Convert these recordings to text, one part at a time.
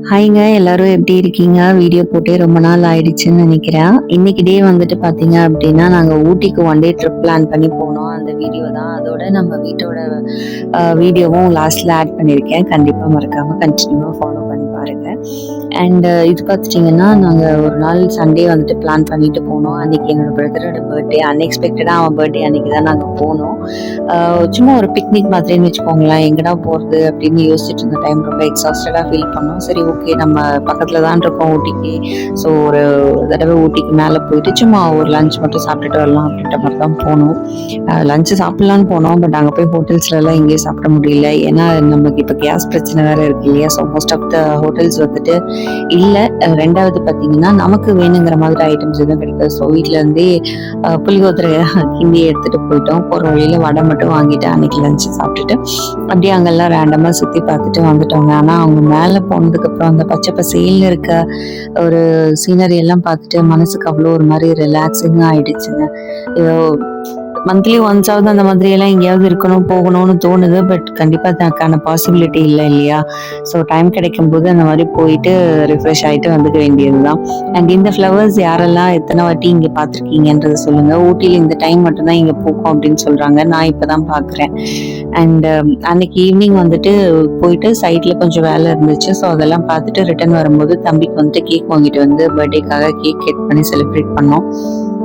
ஹாய்ங்க, எல்லாரும் எப்படி இருக்கீங்க? வீடியோ போட்டே ரொம்ப நாள் ஆயிடுச்சுன்னு நினைக்கிறேன். இன்னைக்கு டே வந்துட்டு பார்த்தீங்க அப்படின்னா, நாங்க ஊட்டிக்கு ஒன் டே ட்ரிப் பிளான் பண்ணி போனோம். அந்த வீடியோ தான். அதோட நம்ம வீட்டோட வீடியோவும் லாஸ்ட்ல ஆட் பண்ணியிருக்கேன். கண்டிப்பா மறக்காம கன்டினியூவா ஃபாலோ பண்ணி பாருங்க. அண்ட் இது பார்த்துட்டிங்கன்னா, நாங்க ஒரு நாள் சண்டே வந்துட்டு பிளான் பண்ணிட்டு போனோம். அன்னைக்கு என்னோட பிரதரோட பர்த்டே. அன்எக்ஸ்பெக்டடா அவன் பர்த்டே அன்னைக்கு தான் நாங்க போனோம். சும்மா ஒரு பிக்னிக் மாதிரின்னு வச்சுக்கோங்களேன். எங்கடா போறது அப்படின்னு யோசிச்சுட்டு இருந்த டைம் ரொம்ப எக்ஸாஸ்டடா ஃபீல் பண்ணோம். சரி ஓகே நம்ம பக்கத்துல தான் இருக்கோம் ஊட்டிக்கு. ஸோ ஒரு தடவை ஊட்டிக்கு மேலே போயிட்டு சும்மா ஒரு லஞ்ச் மட்டும் சாப்பிட்டுட்டு வரலாம் அப்படின்ற மாதிரி தான் போனோம். லஞ்சு சாப்பிட்லான்னு போனோம். பட் அங்கே போய் ஹோட்டல்ஸ்லலாம் எங்கேயும் சாப்பிட முடியல. ஏன்னா நமக்கு இப்போ கேஸ் பிரச்சனை வேற இருக்கு இல்லையா? So most of the hotels வந்துட்டு இல்லை. ரெண்டாவது பார்த்தீங்கன்னா நமக்கு வேணுங்கிற மாதிரி ஐட்டம்ஸ் எதுவும் கிடைக்காது. ஸோ வீட்டில் இருந்தே புளியோதரை கிண்டி எடுத்துட்டு போயிட்டோம். போகிற வழியில வடை மட்டும் வாங்கிட்டு அன்னைக்கு லஞ்சு சாப்பிட்டுட்டு அப்படியே அங்கெல்லாம் ரேண்டமாக சுற்றி பார்த்துட்டு வந்துட்டோங்க. ஆனால் அவங்க மேலே போனதுக்கப்புறம் அந்த பச்சை பசேல்னு இருக்க ஒரு சீனரி எல்லாம் பார்த்துட்டு மனசுக்கு அவ்வளோ ஒரு மாதிரி ரிலாக்ஸிங்காக ஆயிடுச்சுங்க. மந்த்லி ஒன்ஸாவது அந்த மாதிரி எல்லாம் எங்கேயாவது இருக்கணும் போகணும்னு தோணுது. பட் கண்டிப்பாக அதுக்கான பாசிபிலிட்டி இல்லை இல்லையா? ஸோ டைம் கிடைக்கும் போது அந்த மாதிரி போயிட்டு ரிஃப்ரெஷ் ஆகிட்டு வந்துக்க வேண்டியது தான். அண்ட் இந்த ஃப்ளவர்ஸ் யாரெல்லாம் எத்தனை வாட்டி இங்கே பார்த்துருக்கீங்கன்றதை சொல்லுங்கள். ஊட்டியில் இந்த டைம் மட்டும்தான் இங்கே பூக்கும் அப்படின்னு சொல்கிறாங்க. நான் இப்போ தான் பார்க்குறேன். அண்ட் அன்னைக்கு ஈவினிங் வந்துட்டு போயிட்டு சைடில் கொஞ்சம் வேலை இருந்துச்சு. ஸோ அதெல்லாம் பார்த்துட்டு ரிட்டர்ன் வரும்போது தம்பிக்கு வந்துட்டு கேக் வாங்கிட்டு வந்து பர்த்டேக்காக கேக் கட் பண்ணி செலிப்ரேட் பண்ணோம்.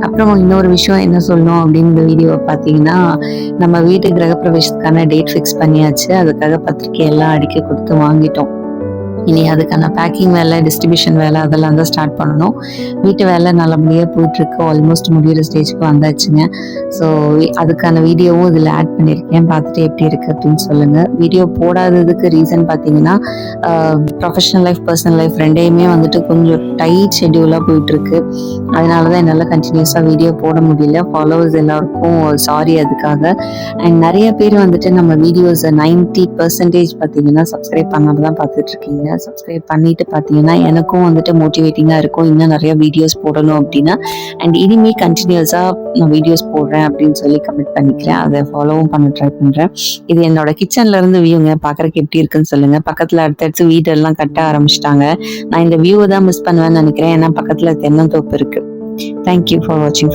அப்புறம் இன்னொரு விஷயம் என்ன சொல்லணும் அப்படின்னு இந்த வீடியோவை பார்த்தீங்கன்னா, நம்ம வீட்டு கிரகப்பிரவேசத்துக்கான டேட் ஃபிக்ஸ் பண்ணியாச்சு. அதுக்காக பத்திரிக்கை எல்லாம் அடிக்க கொடுத்து வாங்கிட்டோம். இனி அதுக்கான பேக்கிங் வேலை, டிஸ்ட்ரிபியூஷன் வேலை அதெல்லாம் தான் ஸ்டார்ட் பண்ணணும். வீட்டு வேலை நல்லபடியாக போயிட்டுருக்கு. ஆல்மோஸ்ட் முடிகிற ஸ்டேஜ்க்கு வந்தாச்சுங்க. ஸோ அதுக்கான வீடியோவும் இதில் ஆட் பண்ணியிருக்கேன். பார்த்துட்டு எப்படி இருக்குது அப்படின்னு சொல்லுங்கள். வீடியோ போடாததுக்கு ரீசன் பார்த்தீங்கன்னா, ப்ரொஃபஷனல் லைஃப், பர்சனல் லைஃப் ரெண்டையுமே வந்துட்டு கொஞ்சம் டைட் ஷெட்யூலாக போயிட்டுருக்கு. அதனால தான் என்னால் கண்டினியூஸாக வீடியோ போட முடியல. ஃபாலோவர்ஸ் எல்லாருக்கும் சாரி அதுக்காக. அண்ட் நிறைய பேர் வந்துட்டு நம்ம வீடியோஸை 90% பார்த்தீங்கன்னா சப்ஸ்கிரைப் பண்ணாமல் தான் பார்த்துட்ருக்கீங்க. சப்ஸ்கிரைப் பண்ணிட்டு பார்த்தீங்கன்னா எனக்கும் வந்துட்டு மோட்டிவேட்டிங்காக இருக்கும். இன்னும் நிறைய வீடியோஸ் போடணும் அப்படின்னா. அண்ட் இனிமேல் கண்டினியூஸாக நான் வீடியோஸ் போடுறேன் அப்படின்னு சொல்லி கமிட் பண்ணிக்கிறேன். அதை ஃபாலோவும் பண்ண ட்ரை பண்ணுறேன். இது என்னோட கிச்சன்ல இருந்து வியூங்க. பார்க்குறக்கு எப்படி இருக்குன்னு சொல்லுங்க. பக்கத்தில் அடுத்தடுத்து வீடெல்லாம் கட்ட ஆரம்பிச்சிட்டாங்க. நான் இந்த வியூவை தான் மிஸ் பண்ணுவேன்னு நினைக்கிறேன். ஏன்னா பக்கத்தில் தென்னந்தோப்பு இருக்கு. தேங்க்யூ ஃபார் வாட்சிங்.